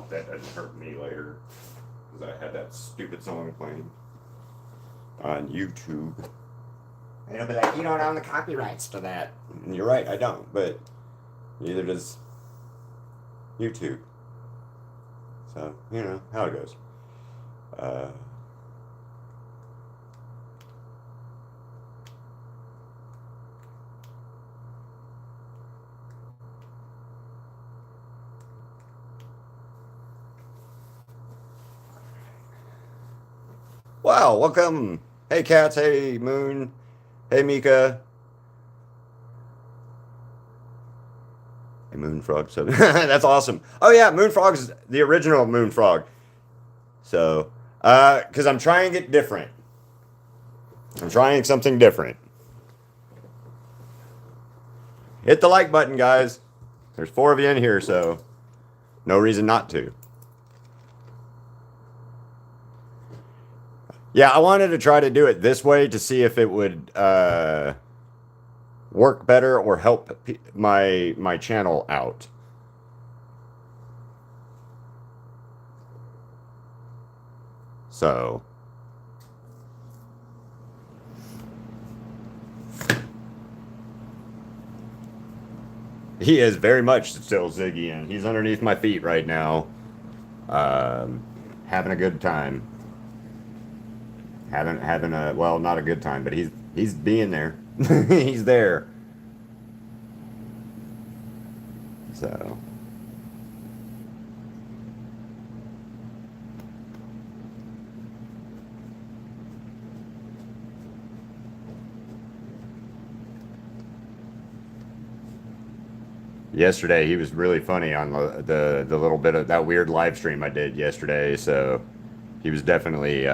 hope that doesn't hurt me later. Because I had that stupid song playing on YouTube. And I'll be like, you don't own the copyrights to that. And you're right, I don't. But neither does YouTube. So, you know, how it goes. Wow, welcome. Hey, Cats. Hey, Moon. Hey, Mika. Hey, Moonfrog. So that's awesome. Oh, yeah, Moonfrog's the original Moonfrog. So, because I'm trying it different. I'm trying something different. Hit the like button, guys. There's 4 of you in here, so no reason not to. Yeah, I wanted to try to do it this way to see if it would work better or help my channel out. So he is very much still Ziggy, and he's underneath my feet right now, having a good time. Having a, well, not a good time, but he's being there. He's there. So yesterday he was really funny on the little bit of that weird live stream I did yesterday. So he was definitely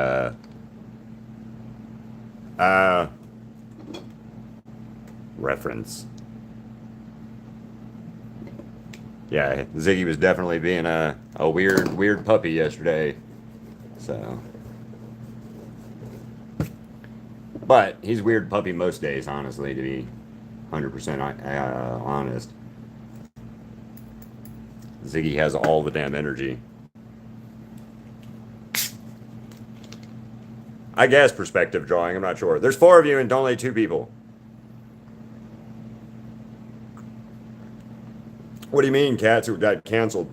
reference. Yeah, Ziggy was definitely being a weird puppy yesterday. So, but he's weird puppy most days, honestly, to be 100% honest. Ziggy has all the damn energy. I guess perspective drawing, I'm not sure. There's 4 of you and only 2 people. What do you mean, Cats, who got canceled?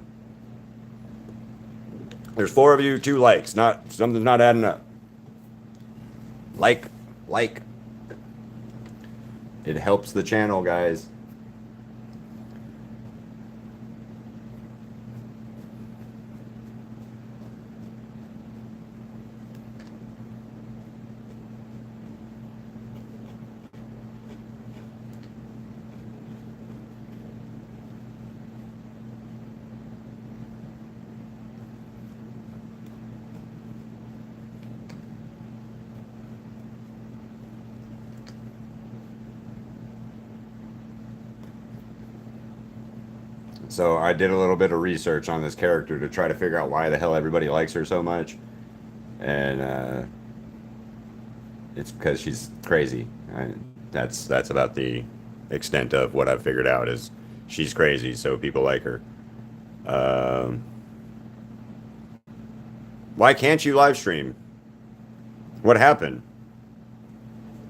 There's 4 of you, 2 likes. Something's not adding up. Like. It helps the channel, guys. So I did a little bit of research on this character to try to figure out why the hell everybody likes her so much. And it's because she's crazy. That's about the extent of what I've figured out is she's crazy, so people like her. Why can't you live stream? What happened?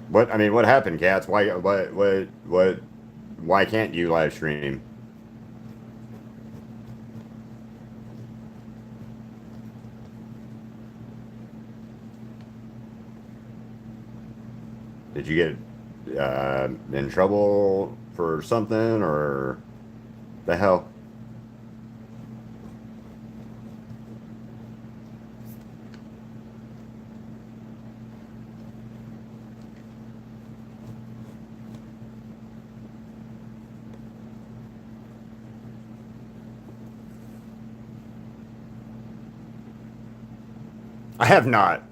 What happened, Cats? Why can't you live stream? Did you get in trouble for something, or the hell? I have not.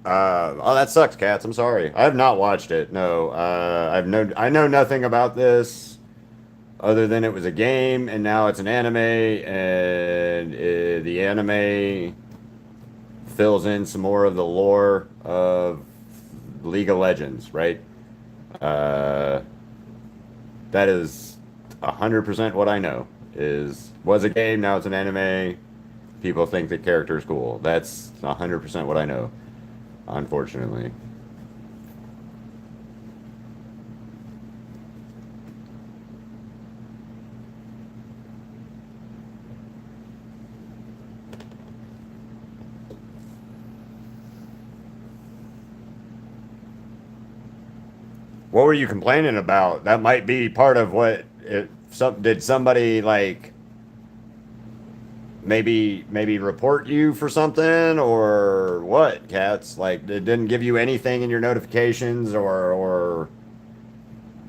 Oh, that sucks, Cats. I'm sorry. I have not watched it. No. I know nothing about this other than it was a game and now it's an anime, and the anime fills in some more of the lore of League of Legends, right? Uh, that is 100% what I know. Was a game, now it's an anime. people think the character is cool. That's 100% what I know, unfortunately. What were you complaining about? That might be part of what it, did somebody like maybe report you for something or what, cats? Like it didn't give you anything in your notifications or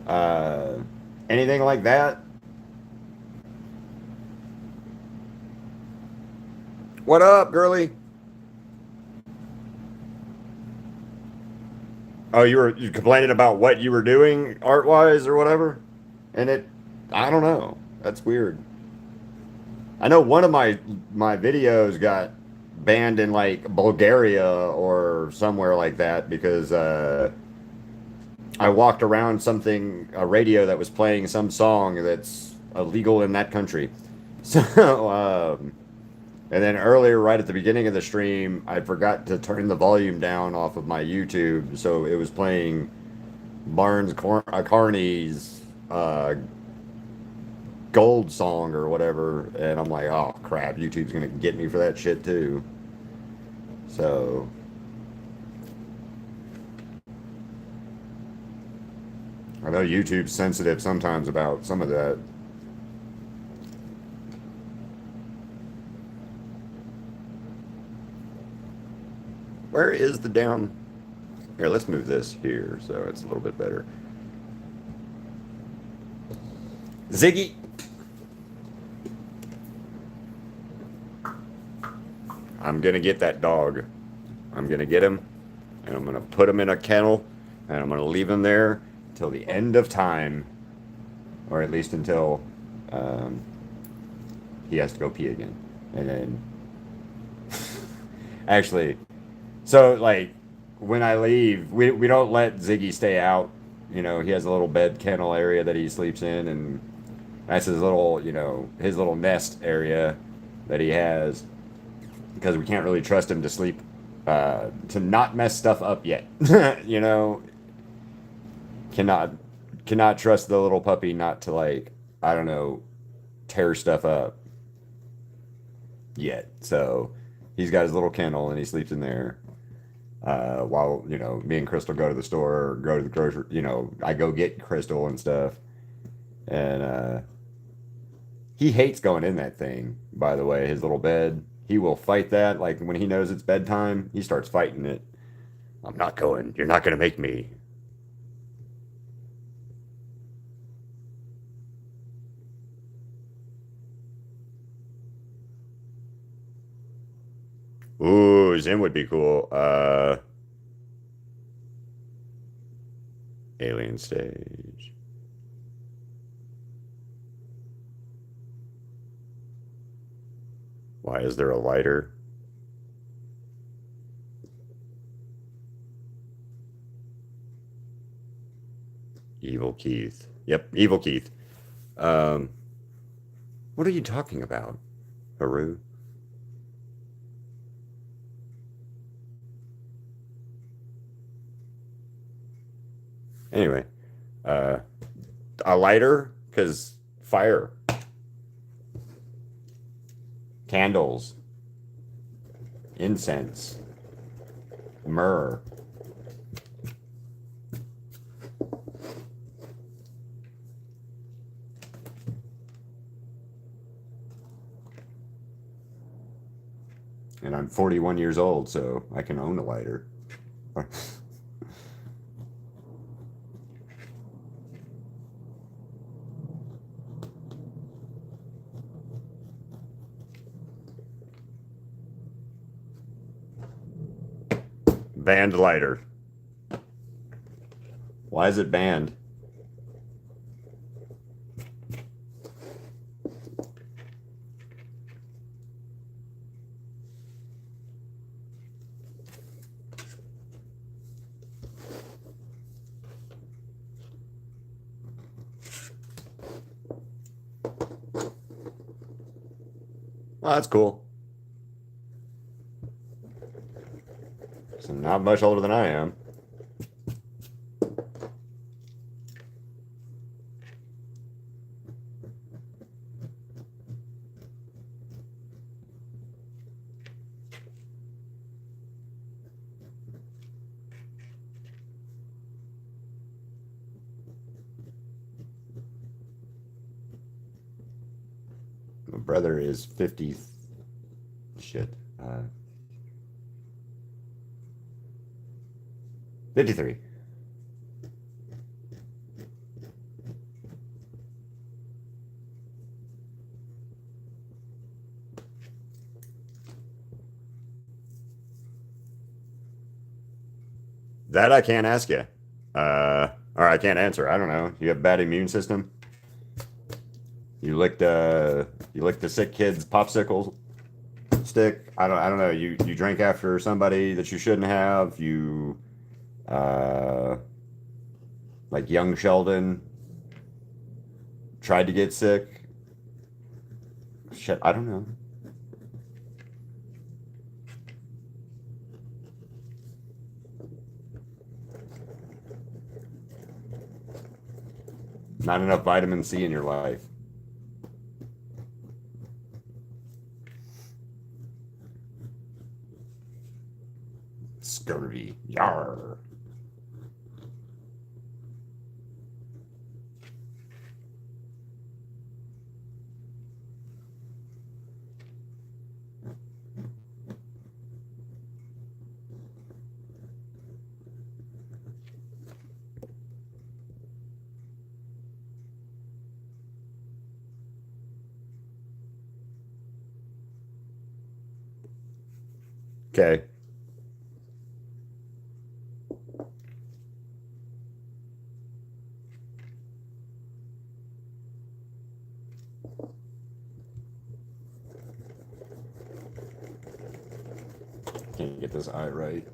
uh anything like that? What up, girly? Oh, you complaining about what you were doing art wise or whatever? And it I don't know. That's weird. I know one of my videos got banned in like Bulgaria or somewhere like that because I walked around something a radio that was playing some song that's illegal in that country. So and then earlier, right at the beginning of the stream, I forgot to turn the volume down off of my YouTube, so it was playing Carney's Gold song or whatever, and I'm like, oh crap, YouTube's gonna get me for that shit too. So I know YouTube's sensitive sometimes about some of that. Where is the down? Here, let's move this here so it's a little bit better. Ziggy. I'm gonna get that dog. I'm gonna get him, and I'm gonna put him in a kennel, and I'm gonna leave him there till the end of time, or at least until um, he has to go pee again. And then, actually, so like when I leave, we don't let Ziggy stay out. You know, he has a little bed kennel area that he sleeps in, and that's his little, his little nest area that he has because we can't really trust him to sleep, to not mess stuff up yet. you know, cannot cannot trust the little puppy not to like, I don't know, tear stuff up yet. So he's got his little kennel and he sleeps in there. While me and Crystal go to the store or go to the grocery, I go get Crystal and stuff, and he hates going in that thing. By the way, his little bed, he will fight that. Like when he knows it's bedtime, he starts fighting it. I'm not going. You're not going to make me. Ooh, Zim would be cool. Alien stage. Why is there a lighter? Evil Keith. Yep, Evil Keith. Um, what are you talking about, Haru? Anyway, uh, a lighter because fire, candles, incense, myrrh. And I'm 41 years old, so I can own a lighter. Banned lighter. Why is it banned? Well, that's cool. not much older than I am. My brother is 50. Shit. 53. That I can't ask you. Or I can't answer. I don't know. You have bad immune system? You licked the sick kid's popsicle stick. I don't know. You drank after somebody that you shouldn't have. You like young Sheldon tried to get sick. Shit, I don't know. Not enough vitamin C in your life. Scurvy. Yar. Okay. Can't get this eye right.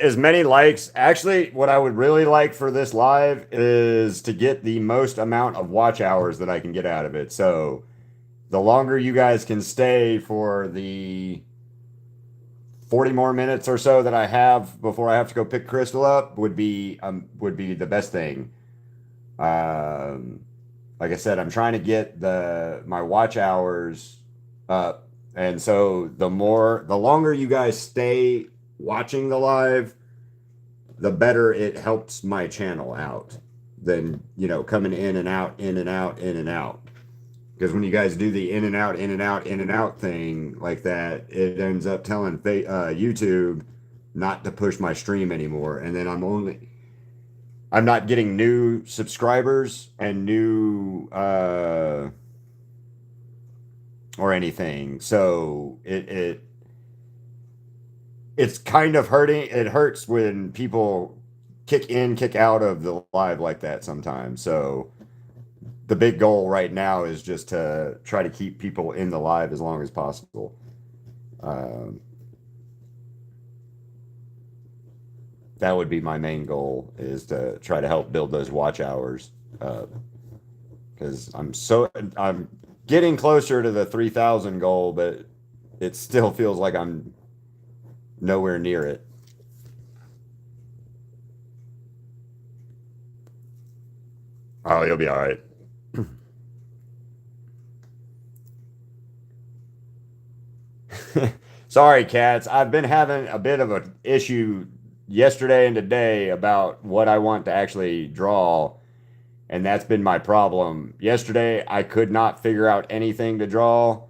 As many likes. Actually, what I would really like for this live is to get the most amount of watch hours that I can get out of it. So the longer you guys can stay for the 40 more minutes or so that I have before I have to go pick Crystal up would be the best thing. Um, like I said, I'm trying to get my watch hours up, and so the longer you guys stay watching the live, the better it helps my channel out than, coming in and out, in and out, in and out. Because when you guys do the in and out, in and out, in and out thing like that, it ends up telling YouTube not to push my stream anymore. And then I'm not getting new subscribers and new or anything. So it's kind of hurting. It hurts when people kick in, kick out of the live like that sometimes. So the big goal right now is just to try to keep people in the live as long as possible. That would be my main goal, is to try to help build those watch hours. Because I'm getting closer to the 3,000 goal, but it still feels like I'm nowhere near it. Oh, you'll be all right. Sorry, cats. I've been having a bit of an issue yesterday and today about what I want to actually draw, and that's been my problem. Yesterday, I could not figure out anything to draw,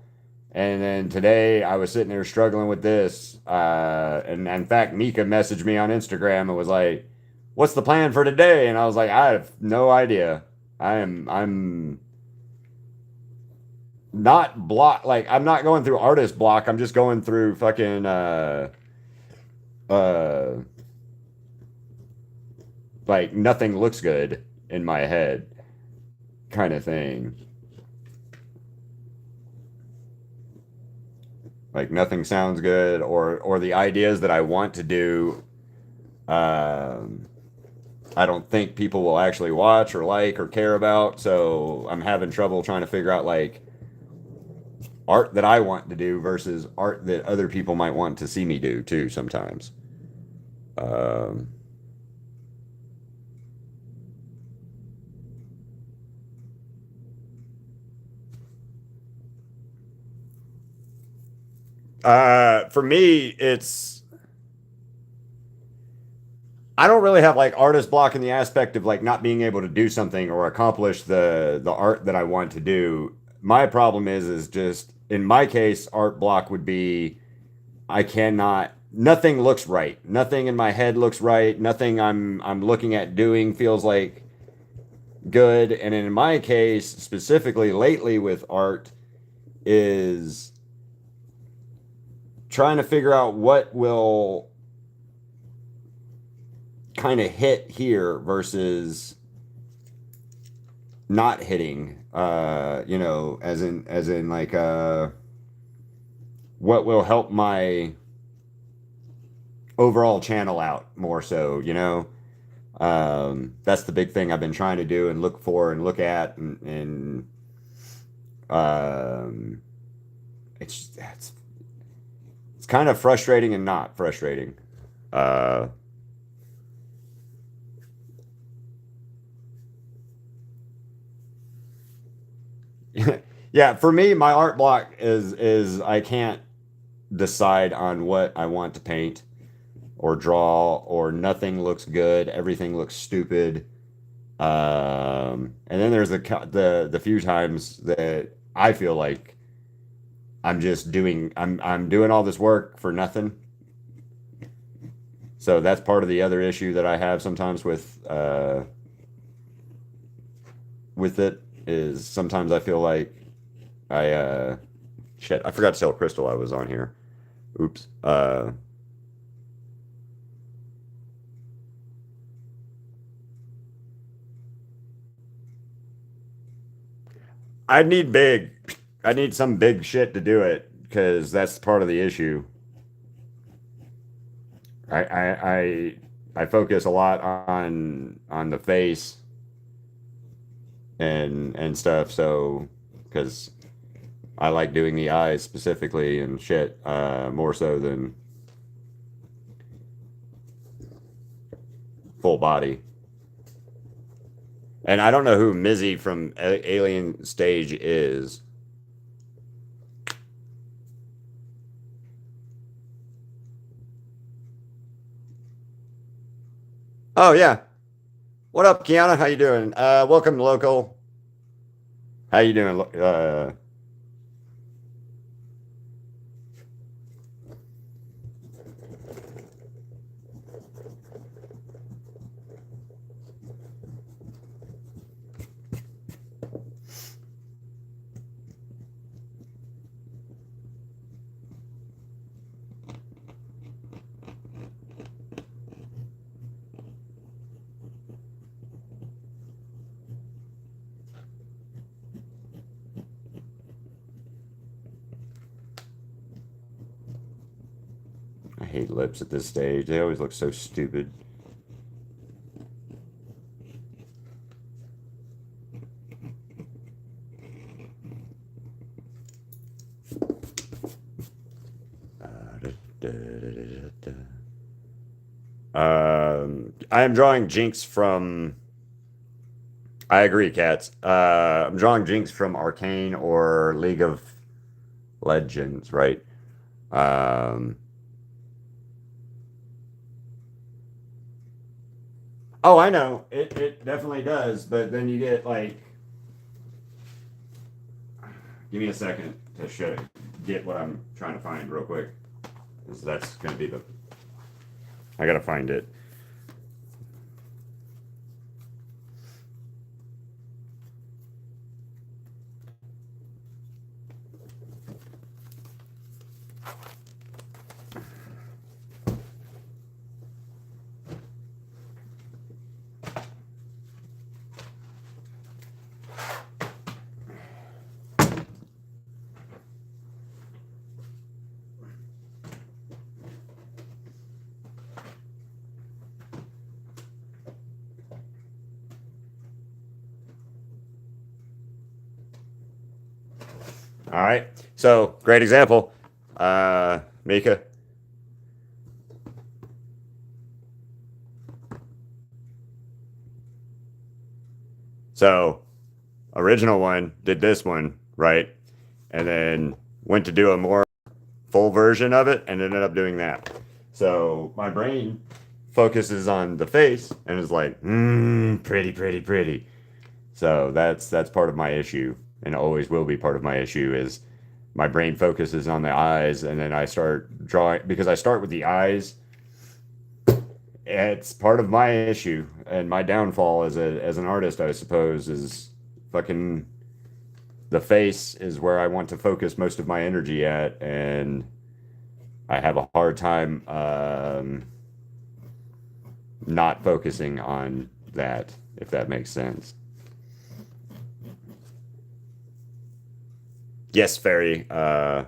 and then today I was sitting there struggling with this. And in fact, Mika messaged me on Instagram and was like, what's the plan for today? And I was like, I have no idea. I'm not block like I'm not going through artist block. I'm just going through fucking uh like nothing looks good in my head kind of thing. Like nothing sounds good, or the ideas that I want to do, um I don't think people will actually watch or like or care about. So I'm having trouble trying to figure out like art that I want to do versus art that other people might want to see me do too sometimes. Um, for me, it's I don't really have like artist block in the aspect of like not being able to do something or accomplish the art that I want to do. My problem is just in my case, art block would be I cannot nothing looks right. Nothing in my head looks right. Nothing I'm looking at doing feels like good. And in my case, specifically lately with art, is trying to figure out what will kind of hit here versus not hitting. As in like what will help my overall channel out more so, that's the big thing I've been trying to do and look for and look at and um it's kind of frustrating and not frustrating. uh yeah, for me my art block is I can't decide on what I want to paint or draw, or nothing looks good, everything looks stupid. And then there's the few times that I feel like I'm doing all this work for nothing. So that's part of the other issue that I have sometimes with it, is sometimes I feel like shit, I forgot to tell Crystal I was on here. Oops. I need big. I need some big shit to do it because that's part of the issue. I I I I focus a lot on the face and stuff. So because I like doing the eyes specifically and shit, more so than full body. And I don't know who Mizzy from Alien Stage is. Oh yeah. What up, Kiana? How you doing? Welcome to local. How you doing? I hate lips at this stage. They always look so stupid. I am drawing Jinx from. I agree, cats. I'm drawing Jinx from Arcane or League of Legends, right? Um, oh, I know. It definitely does, but then you get like. Give me a second to get what I'm trying to find real quick. So that's going to be the. I gotta find it. All right. So, great example. Mika. So, original one did this one, right? And then went to do a more full version of it and ended up doing that. So, my brain focuses on the face and is like, pretty, pretty, pretty. So, that's part of my issue, and always will be part of my issue is my brain focuses on the eyes, and then I start drawing because I start with the eyes. It's part of my issue and my downfall as an artist, I suppose, is fucking the face is where I want to focus most of my energy at, and I have a hard time not focusing on that, if that makes sense. Yes, Fairy. Oh,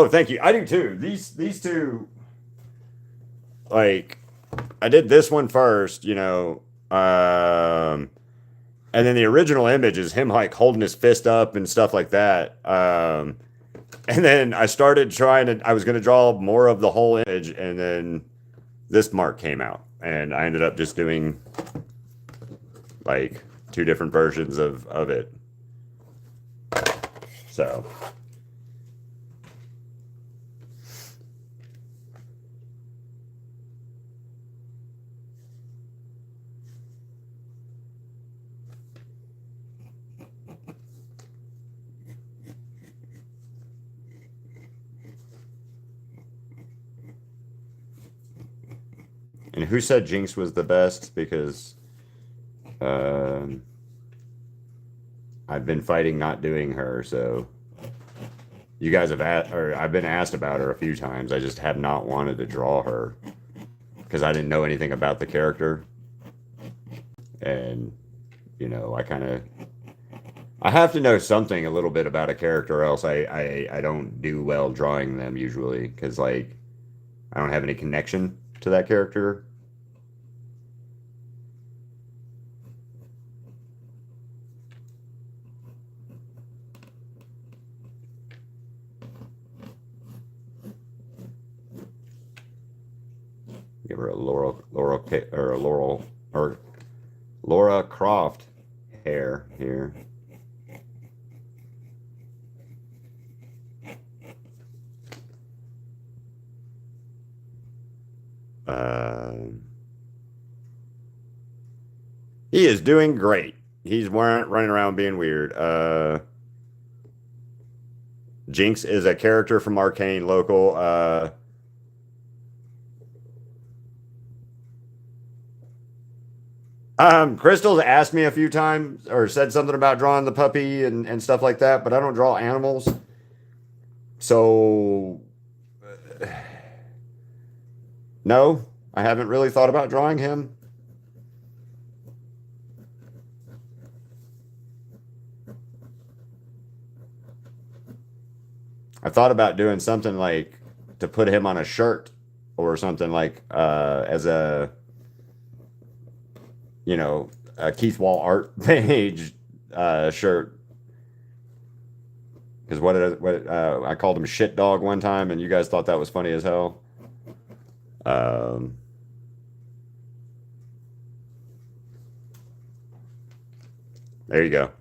thank you. I do too. These two, like, I did this one first, and then the original image is him like holding his fist up and stuff like that. And then I started I was going to draw more of the whole image, and then this mark came out, and I ended up just doing like two different versions of it. So. And who said Jinx was the best? Because I've been fighting not doing her, so you guys have asked, or I've been asked about her a few times. I just have not wanted to draw her because I didn't know anything about the character, and I have to know something a little bit about a character, or else I don't do well drawing them usually because like I don't have any connection to that character. Give her a Laura Croft hair here. He is doing great. He's running around being weird. Jinx is a character from Arcane local. Crystal's asked me a few times or said something about drawing the puppy and stuff like that, but I don't draw animals. So, no, I haven't really thought about drawing him. I thought about doing something like to put him on a shirt or something like as a Keith Wahl art page shirt. Because I called him shit dog one time, and you guys thought that was funny as hell. There you go.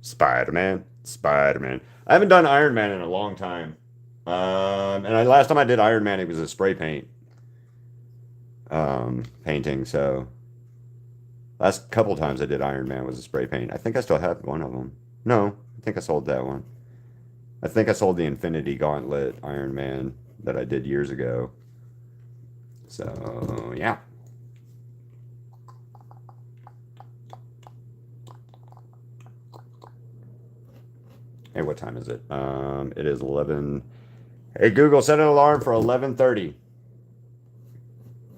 Spider-Man, Spider-Man. I haven't done Iron Man in a long time. And last time I did Iron Man, it was a spray paint painting. So last couple times I did Iron Man was a spray paint. I think I still have one of them. No, I think I sold that one. I think I sold the Infinity Gauntlet Iron Man that I did years ago. So yeah. Hey, what time is it? It is 11. Hey, Google, set an alarm for 11:30.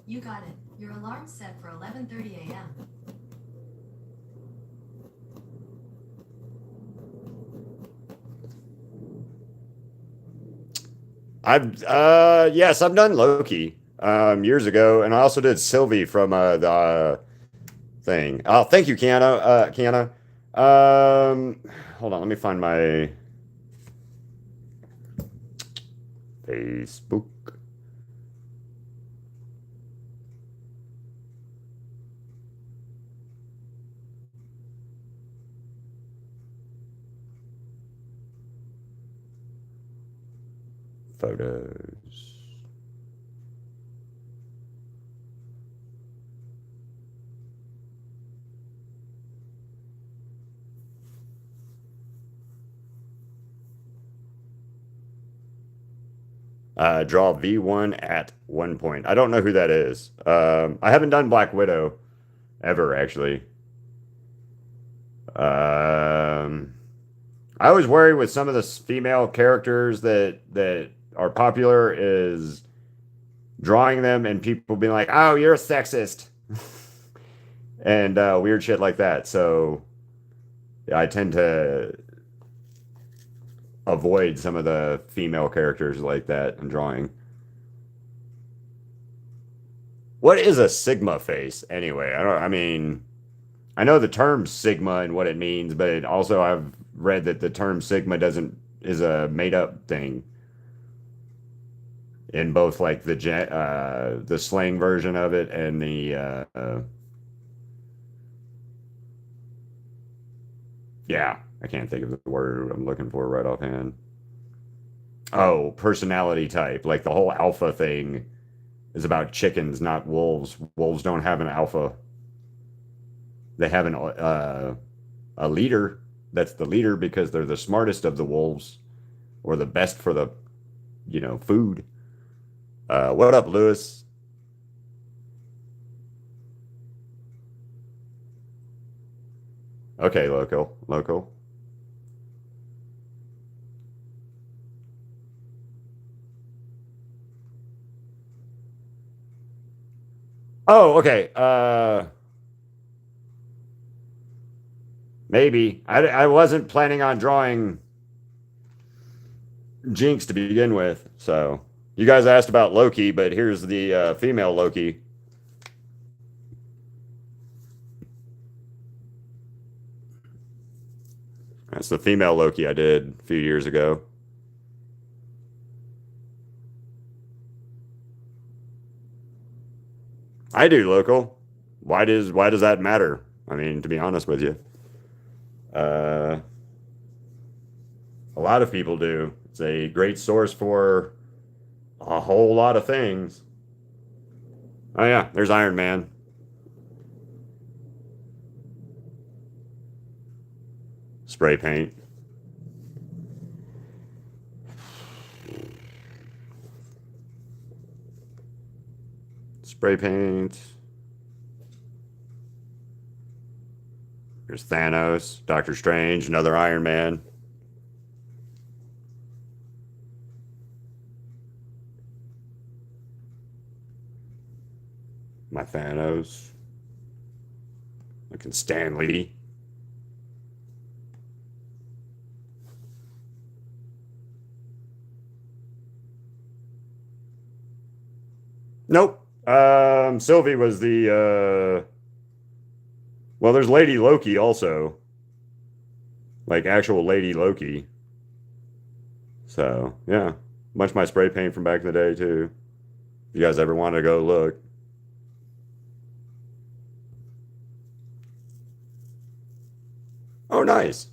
You got it. Your alarm's set for 11:30 a.m. Yes, I've done Loki years ago, and I also did Sylvie from the thing. Oh, thank you, Kiana. Kiana. Hold on, let me find my Facebook photos. Draw V1 at one point. I don't know who that is. I haven't done Black Widow ever, actually. Um, I always worry with some of the female characters that are popular is drawing them and people being like, "Oh, you're a sexist," and weird shit like that. So yeah, I tend to avoid some of the female characters like that in drawing. What is a Sigma face anyway? I mean, I know the term Sigma and what it means, but it also I've read that the term Sigma doesn't is a made up thing in both like the slang version of it and the yeah, I can't think of the word I'm looking for right offhand. Oh, personality type. Like the whole alpha thing is about chickens, not wolves. Wolves don't have an alpha. They have a leader that's the leader because they're the smartest of the wolves or the best for the, food. What up, Lewis? Okay, local, local. Oh, okay. Maybe I wasn't planning on drawing Jinx to begin with. So you guys asked about Loki, but here's the female Loki. That's the female Loki I did a few years ago. I do local. Why does that matter? I mean, to be honest with you, uh, a lot of people do. It's a great source for a whole lot of things. Oh yeah, there's Iron Man. Spray paint. Spray paint. There's Thanos, Doctor Strange, another Iron Man. My Thanos. Looking Stanley. Nope. Sylvie was the well, there's Lady Loki also. Like actual Lady Loki. So, yeah. Bunch of my spray paint from back in the day too. If you guys ever want to go look. Oh, nice.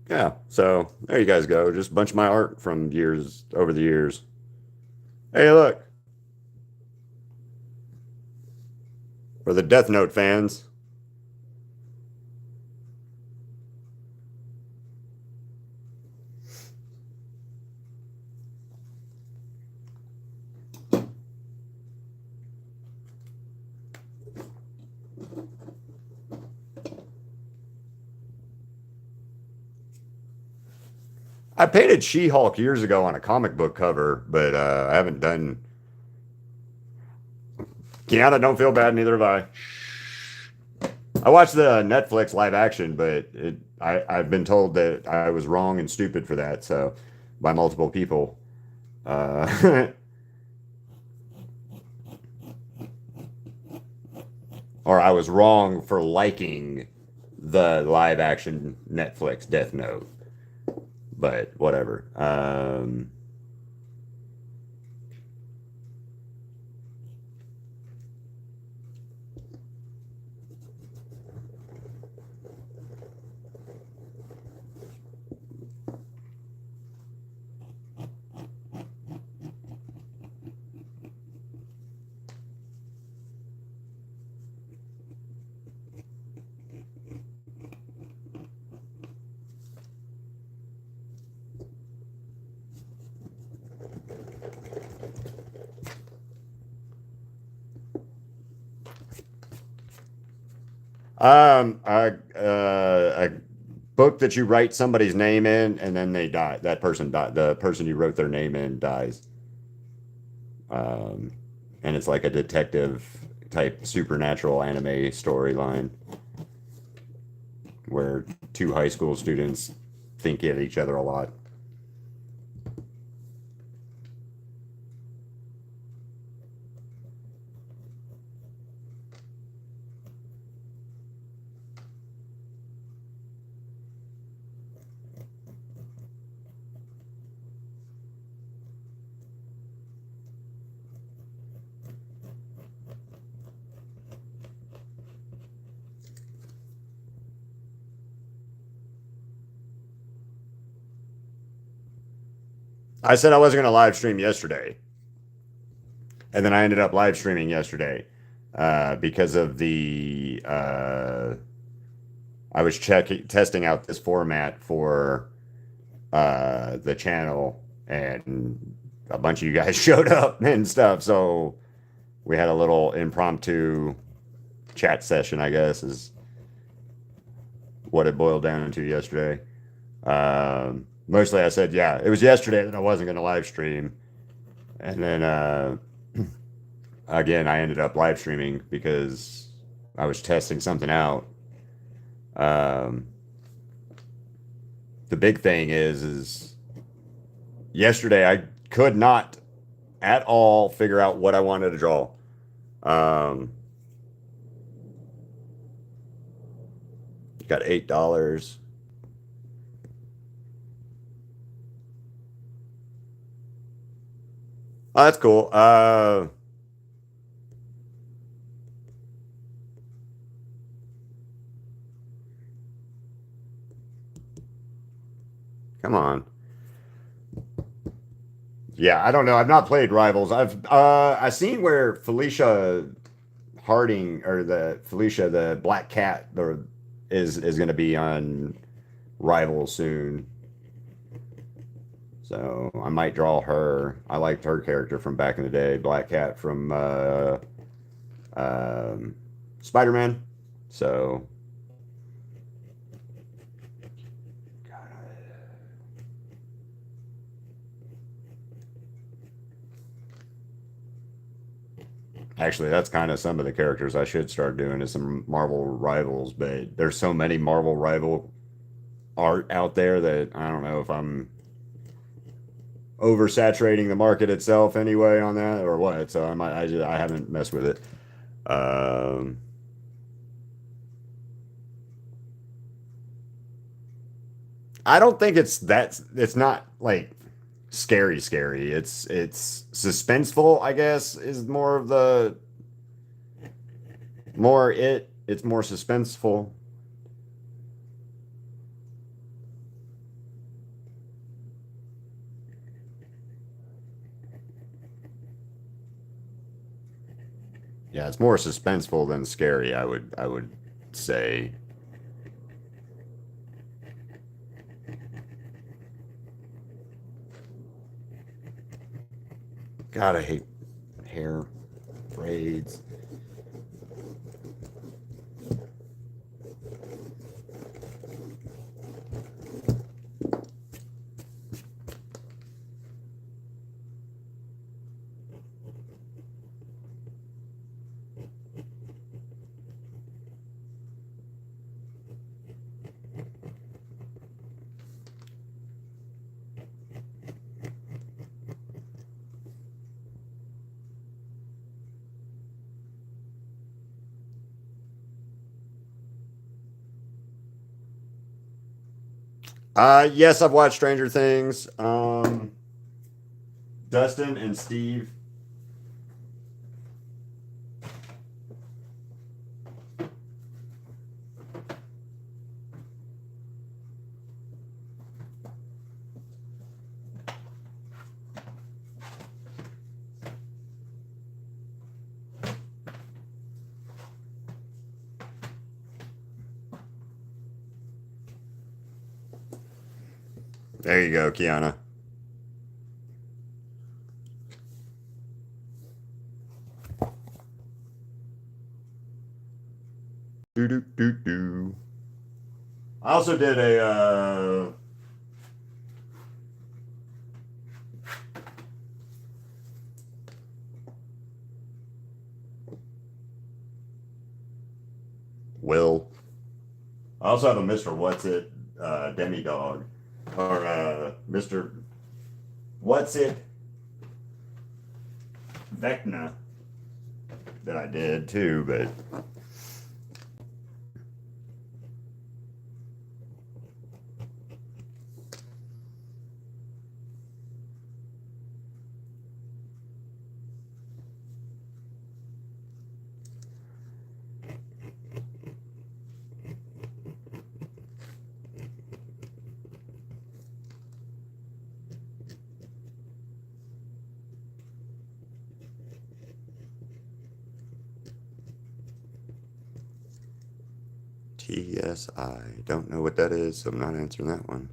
Yeah. So there you guys go. Just a bunch of my art from years over the years. Hey, look. For the Death Note fans. I painted She-Hulk years ago on a comic book cover, but I haven't done. Kiana, don't feel bad. Neither have I. I watched the Netflix live action, but I've been told that I was wrong and stupid for that. So by multiple people. Or I was wrong for liking the live action Netflix Death Note. But whatever. A book that you write somebody's name in and then they die. That person died. The person you wrote their name in dies. Um, and it's like a detective type supernatural anime storyline where two high school students think at each other a lot. I said I wasn't going to live stream yesterday, and then I ended up live streaming yesterday because of the I was testing out this format for the channel, and a bunch of you guys showed up and stuff. So we had a little impromptu chat session, I guess, is what it boiled down into yesterday. Mostly I said, yeah, it was yesterday that I wasn't going to live stream. And then again, I ended up live streaming because I was testing something out. The big thing is yesterday I could not at all figure out what I wanted to draw. Got $8. Oh, that's cool. Come on. Yeah, I don't know. I've not played Rivals. I've seen where Felicia Harding or the Felicia the Black Cat is going to be on Rivals soon. So I might draw her. I liked her character from back in the day, Black Cat from Spider-Man. So actually, that's kind of some of the characters I should start doing is some Marvel Rivals, but there's so many Marvel Rival art out there that I don't know if I'm oversaturating the market itself anyway on that or what. So I haven't messed with it. I don't think it's not like scary. It's suspenseful, I guess, is more of the more it's more suspenseful. Yeah, it's more suspenseful than scary, I would say. God, I hate hair braids. Yes, I've watched Stranger Things. Dustin and Steve. There you go, Kiana. Do do do do. I also did a Will. I also have a Mr. What's It Demidog. Or Mr. What's It Vecna that I did too, but TSI. Don't know what that is, so I'm not answering that one.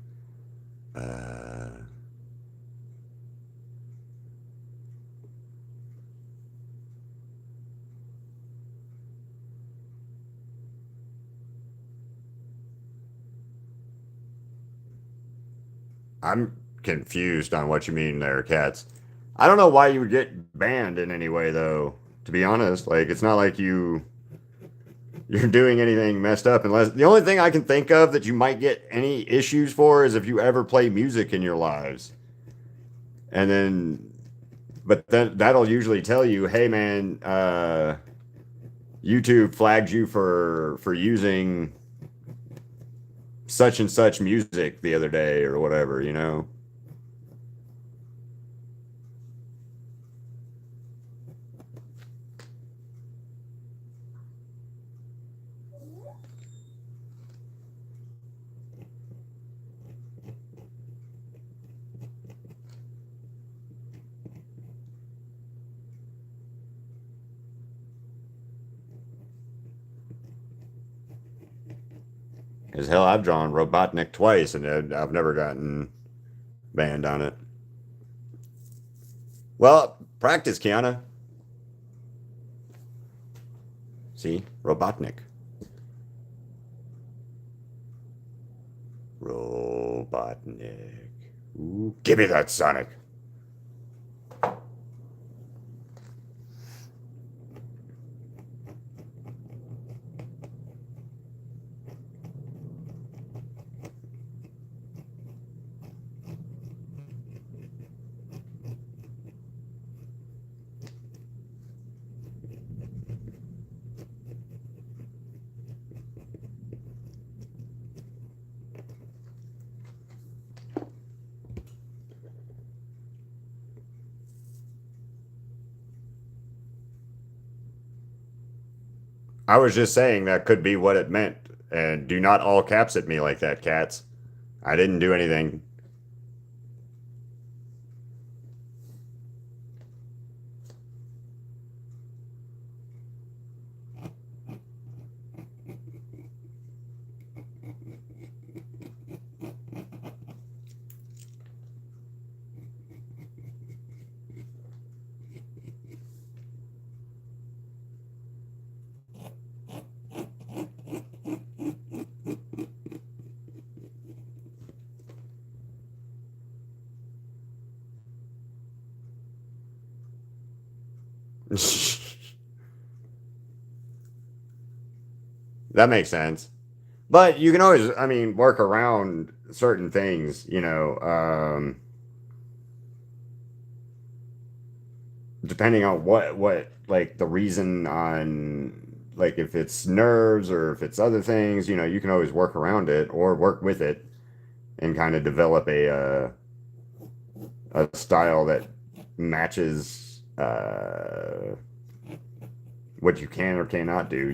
I'm confused on what you mean there, Cats. I don't know why you would get banned in any way, though. To be honest, like it's not like you're doing anything messed up. Unless the only thing I can think of that you might get any issues for is if you ever play music in your lives, and then, but then that'll usually tell you, hey man, YouTube flagged you for using such and such music the other day or whatever, you know. As hell, I've drawn Robotnik twice, and I've never gotten banned on it. Well, practice, Kiana. See, Robotnik. Robotnik. Ooh, give me that Sonic. I was just saying that could be what it meant. And do not all caps at me like that, cats. I didn't do anything. That makes sense. But you can always, I mean, work around certain things, depending on what like the reason on like if it's nerves or if it's other things, you can always work around it or work with it and kind of develop a style that matches what you can or cannot do.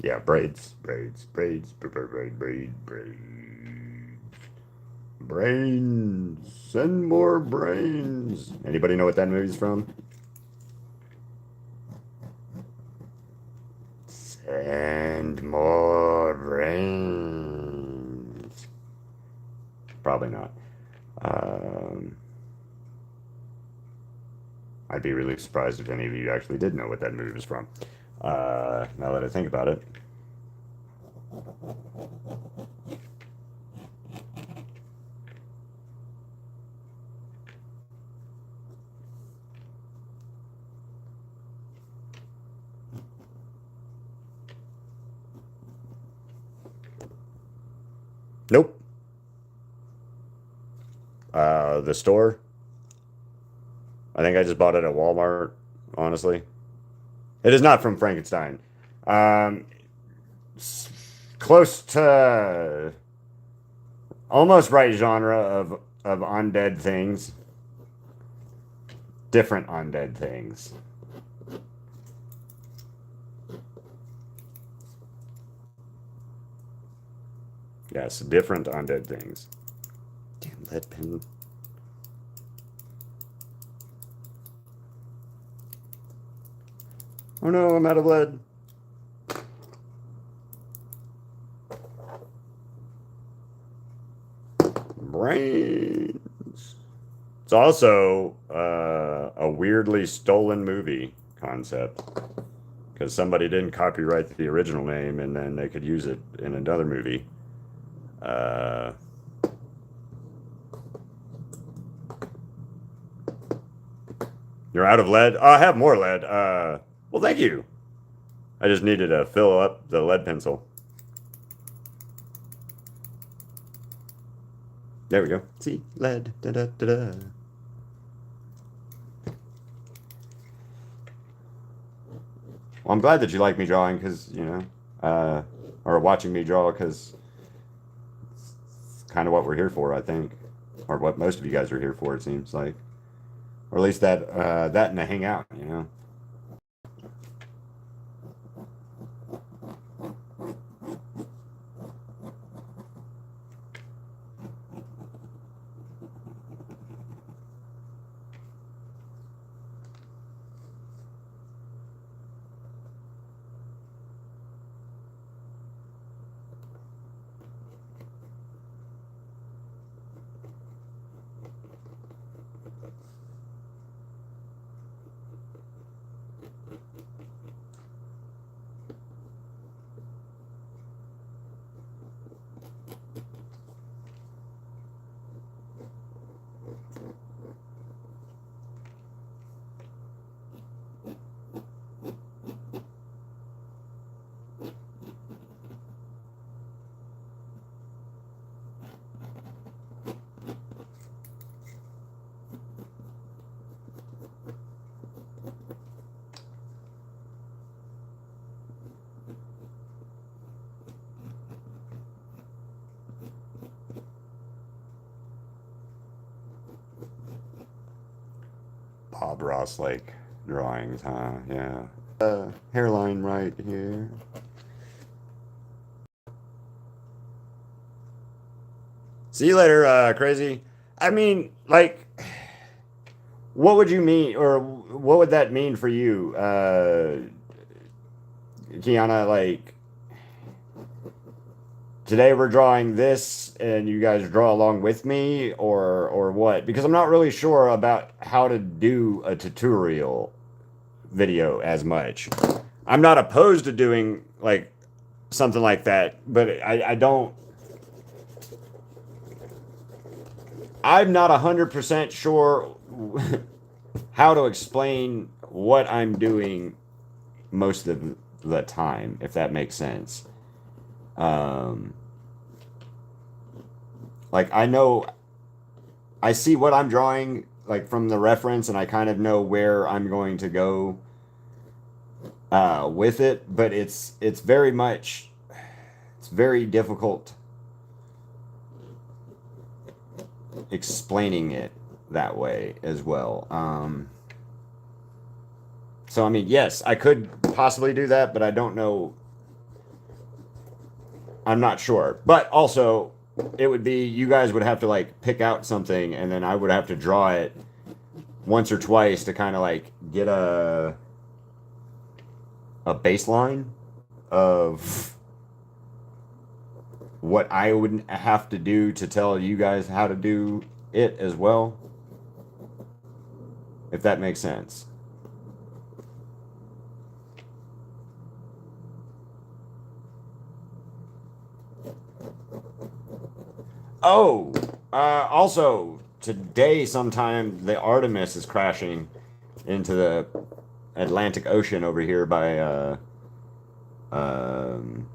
Yeah, braids. Brains, send more brains. Anybody know what that movie's from? Send more brains. Probably not. Um, I'd be really surprised if any of you actually did know what that movie was from. Now that I think about it. Nope. The store. I think I just bought it at Walmart, honestly. It is not from Frankenstein. Um, Close to almost right genre of undead things. Different undead things. Yes, different undead things. Damn lead pen. Oh no, I'm out of lead. Brains. It's also a weirdly stolen movie concept because somebody didn't copyright the original name and then they could use it in another movie. Uh, you're out of lead? Oh, I have more lead. Well, thank you. I just needed to fill up the lead pencil. There we go. See, lead. Da, da, da, da. Well, I'm glad that you like me drawing because, or watching me draw because it's kind of what we're here for, I think. Or what most of you guys are here for, it seems like. Or at least that and to hang out. Bob Ross like drawings, huh? Yeah. Hairline right here. See you later, crazy. I mean, like, what would you mean, or what would that mean for you, Kiana? Like, today we're drawing this, and you guys draw along with me, or what? Because I'm not really sure about how to do a tutorial video as much. I'm not opposed to doing like something like that, but I don't. I'm not 100% sure how to explain what I'm doing most of the time, if that makes sense. Um, like I know, I see what I'm drawing like from the reference, and I kind of know where I'm going to go with it, but it's very much it's very difficult explaining it that way as well. So I mean, yes, I could possibly do that, but I don't know. I'm not sure. But also, it would be you guys would have to like pick out something, and then I would have to draw it once or twice to kind of like get a baseline of what I would have to do to tell you guys how to do it as well, if that makes sense. Oh, also today sometime the Artemis is crashing into the Atlantic Ocean over here by um,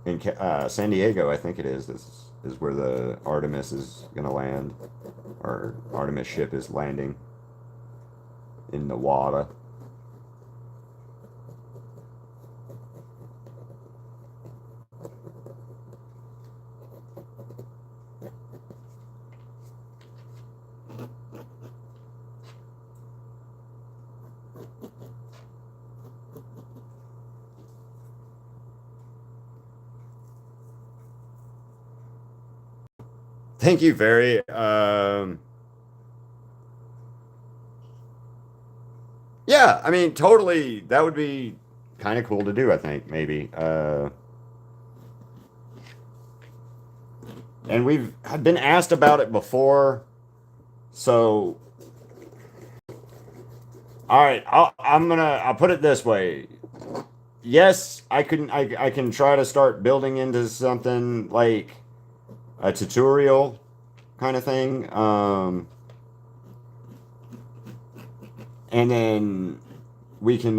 in San Diego, I think it is. This is where the Artemis is gonna land, or Artemis ship is landing in the water. Thank you very. Yeah, I mean, totally. That would be kind of cool to do. I think maybe. And we've been asked about it before, so all right. I'll put it this way. Yes, I can try to start building into something like a tutorial kind of thing. And then we can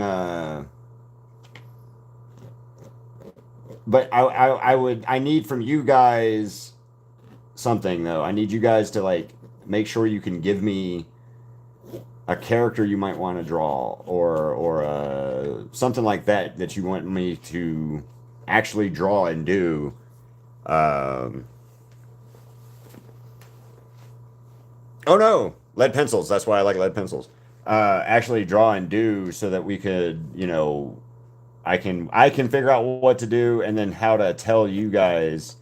but I need from you guys something though. I need you guys to like make sure you can give me a character you might want to draw, or something like that that you want me to actually draw and do. Um, oh no, lead pencils. That's why I like lead pencils. Actually draw and do so that we could, I can figure out what to do and then how to tell you guys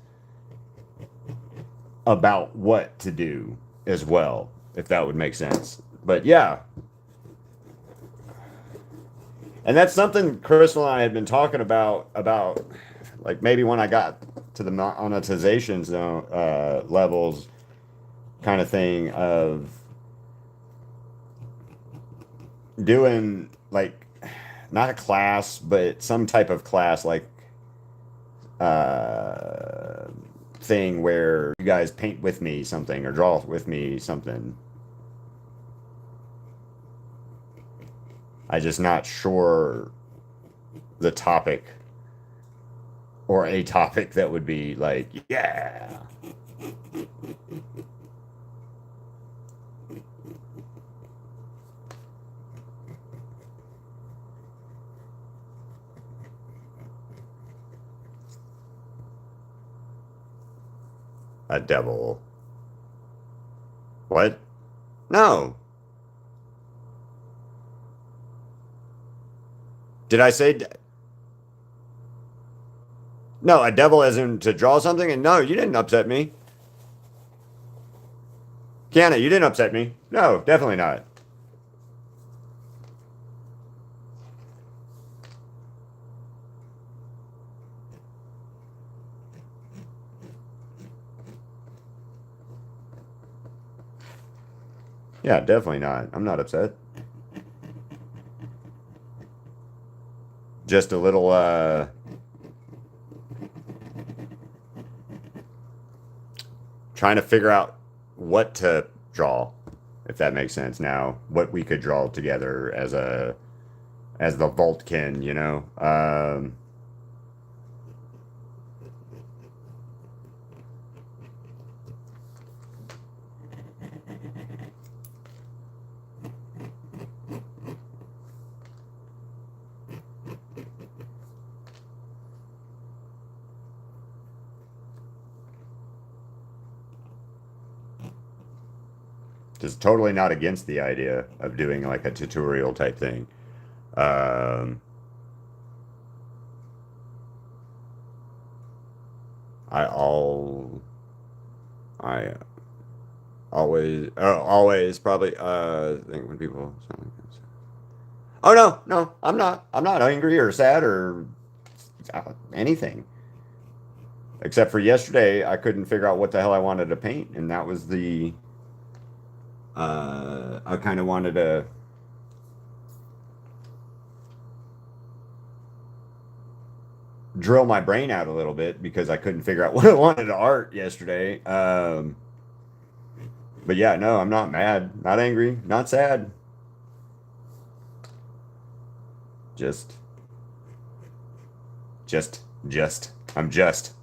about what to do as well, if that would make sense. But yeah. And that's something Crystal and I had been talking about like maybe when I got to the monetization zone levels kind of thing of doing like not a class but some type of class like uh thing where you guys paint with me something or draw with me something. I just not sure the topic or a topic that would be like, yeah. A devil. What? No. Did I say? No, a devil as in to draw something? And no, you didn't upset me. Kiana, you didn't upset me. No, definitely not. Yeah, definitely not. I'm not upset. Just a little, trying to figure out what to draw, if that makes sense now. What we could draw together as the Vaultkin, you know? Just totally not against the idea of doing like a tutorial type thing. Um, I all I always probably think when people sound like this. Oh no, no, I'm not. I'm not angry or sad or anything. Except for yesterday, I couldn't figure out what the hell I wanted to paint, and that was the I kind of wanted to drill my brain out a little bit because I couldn't figure out what I wanted to art yesterday. But yeah, no, I'm not mad, not angry, not sad. Just, just. I'm just.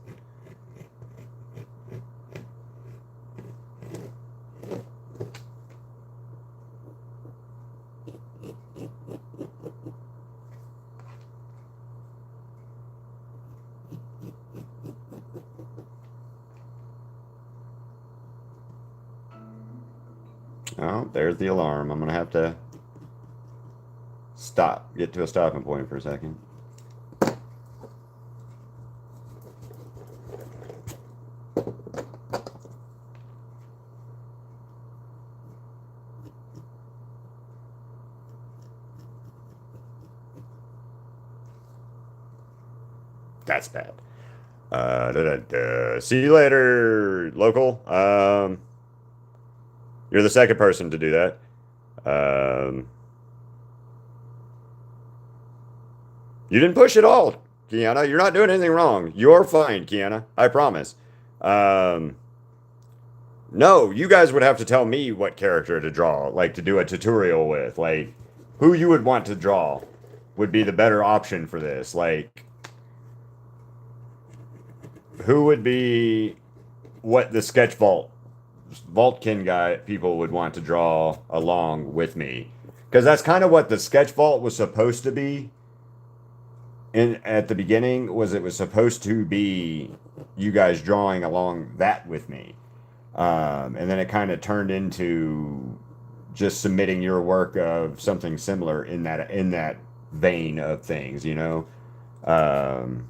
Oh, there's the alarm. I'm gonna have to get to a stopping point for a second. That's bad. See you later, local. You're the second person to do that. You didn't push at all, Kiana. You're not doing anything wrong. You're fine, Kiana. I promise. Um, no, you guys would have to tell me what character to draw, like to do a tutorial with. Like, who you would want to draw would be the better option for this. Like, who would be what the sketch Vaultkin guy people would want to draw along with me. Because that's kind of what the sketch vault was supposed to be in at the beginning, was it was supposed to be you guys drawing along that with me. And then it kind of turned into just submitting your work of something similar in that vein of things, you know. Um,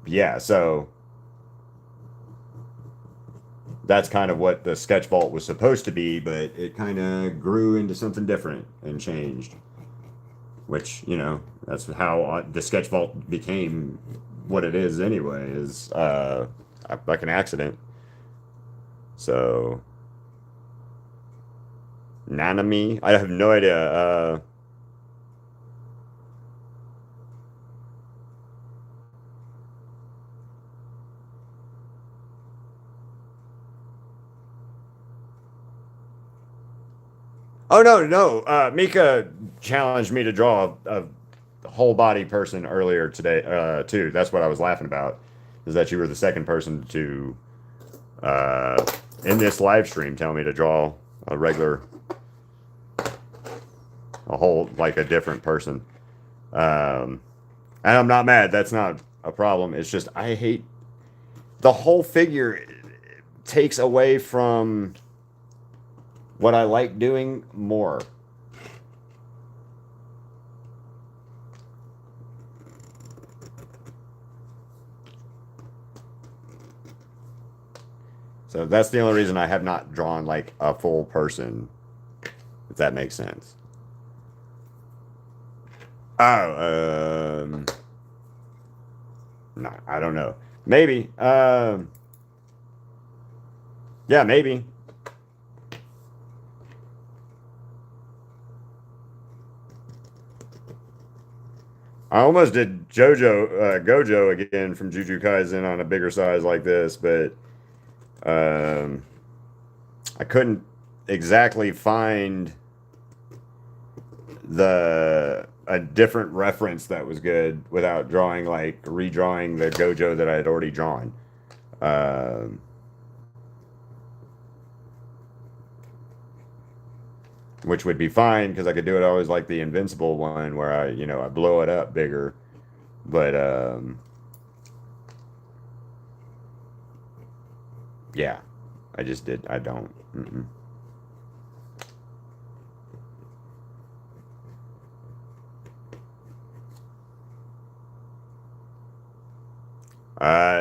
yeah, so that's kind of what the sketch vault was supposed to be, but it kind of grew into something different and changed. Which, you know, that's how the sketch vault became what it is anyway, is like an accident. So, Nanami, I have no idea. Oh no, no. Mika challenged me to draw a whole body person earlier today, too. That's what I was laughing about. Is that you were the second person to uh, in this live stream tell me to draw a regular, a whole like a different person. Um, and I'm not mad. That's not a problem. It's just I hate the whole figure takes away from what I like doing more. So that's the only reason I have not drawn like a full person, if that makes sense. Oh, no, I don't know. Maybe. Yeah, maybe. I almost did Gojo again from Jujutsu Kaisen on a bigger size like this, but um, I couldn't exactly find a different reference that was good without drawing like redrawing the Gojo that I had already drawn. Um, which would be fine because I could do it always like the Invincible one where I blow it up bigger. But yeah, I just did. I don't. Mm-mm.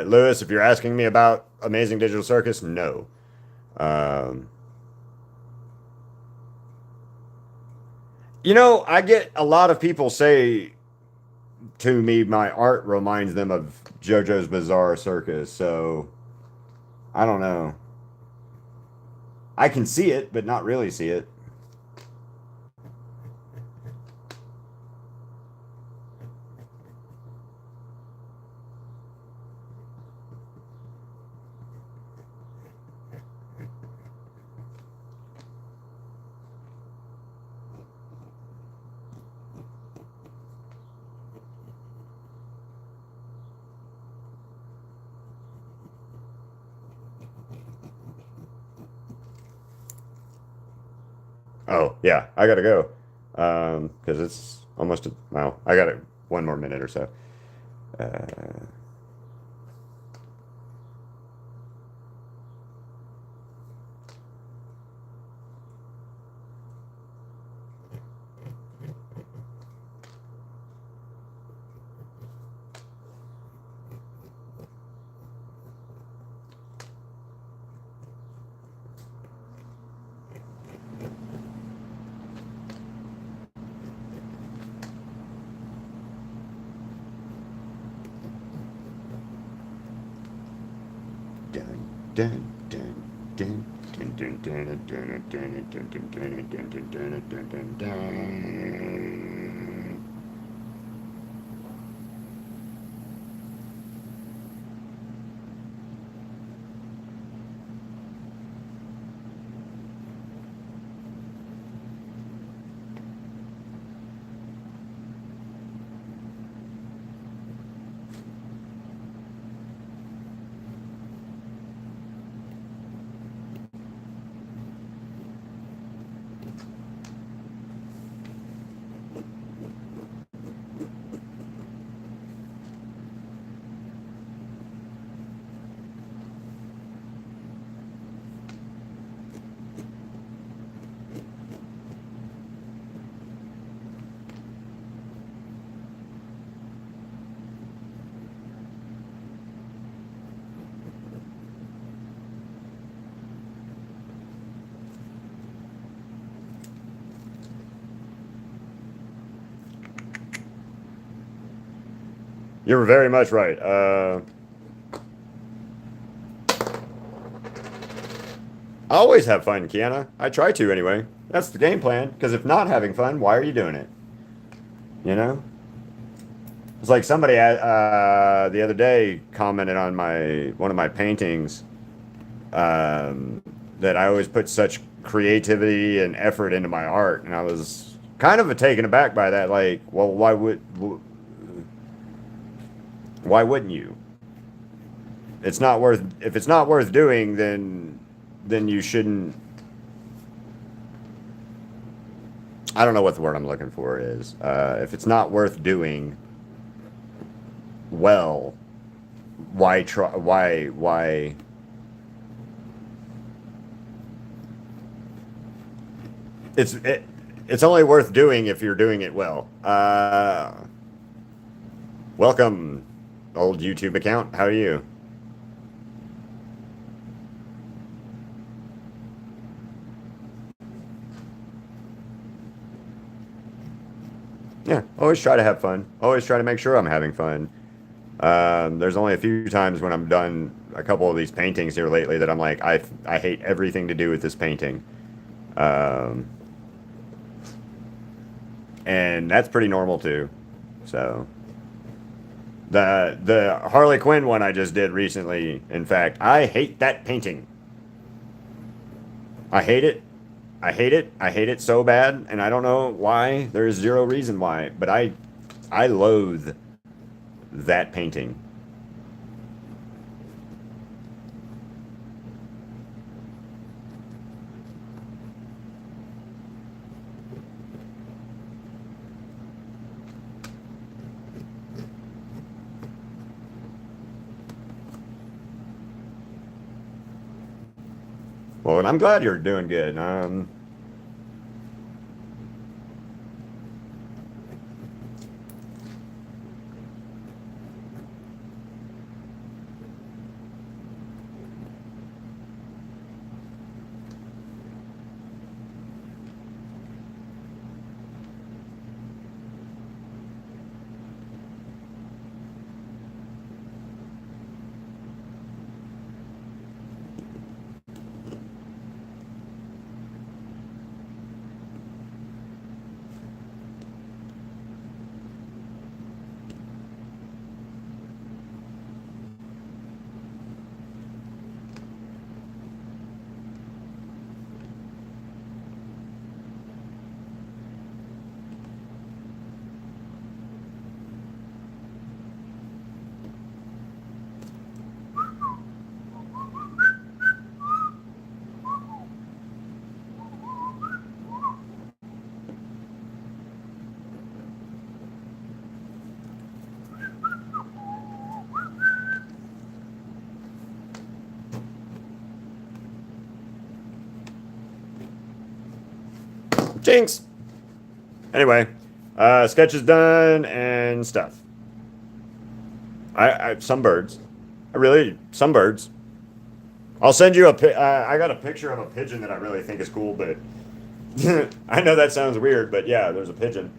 Lewis, if you're asking me about Amazing Digital Circus, no. Um, I get a lot of people say to me my art reminds them of JoJo's Bizarre Circus, so I don't know. I can see it, but not really see it. Oh, yeah, I gotta go. Because it's almost, well, I got it 1 more minute or so. Uh, dun, dun, dun, dun, dun, dun, dun, dun, dun, dun, dun, dun, dun, dun, dun, dun, dun, dun. You're very much right. I always have fun, Kiana. I try to anyway. That's the game plan. Because if not having fun, why are you doing it? You know? It's like somebody the other day commented on my one of my paintings that I always put such creativity and effort into my art, and I was kind of taken aback by that. Like, well, why wouldn't you? It's not worth if it's not worth doing, then you shouldn't. I don't know what the word I'm looking for is. If it's not worth doing, well, why try? Why? It's only worth doing if you're doing it well. Welcome, old YouTube account. How are you? Yeah, always try to have fun. Always try to make sure I'm having fun. There's only a few times when I'm done a couple of these paintings here lately that I'm like, I hate everything to do with this painting. Um, and that's pretty normal too. So the Harley Quinn one I just did recently, in fact, I hate that painting. I hate it. I hate it. I hate it so bad, and I don't know why. There is zero reason why, but I loathe that painting. Well, and I'm glad you're doing good. Jinx. Anyway, sketch is done and stuff. I some birds. I really some birds. I'll send you I got a picture of a pigeon that I really think is cool, but I know that sounds weird, but yeah, there's a pigeon.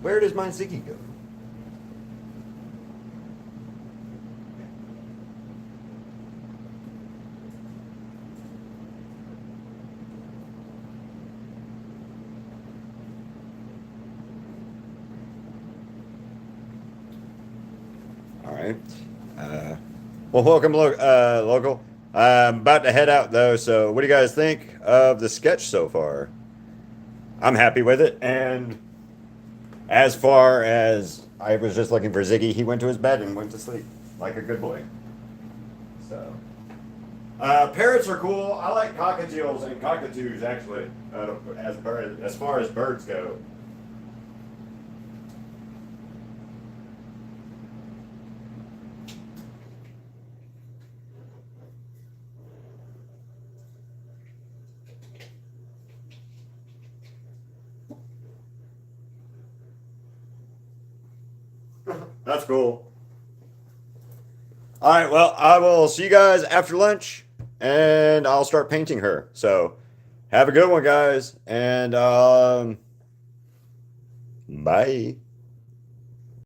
Where does my Ziggy go? All right. Well, welcome, local. I'm about to head out though. So, what do you guys think of the sketch so far? I'm happy with it, and as far as I was just looking for Ziggy, he went to his bed and went to sleep like a good boy. So, parrots are cool. I like cockatiels and cockatoos actually, as far as birds go. That's cool. All right, well, I will see you guys after lunch, and I'll start painting her. So, have a good one, guys, and bye.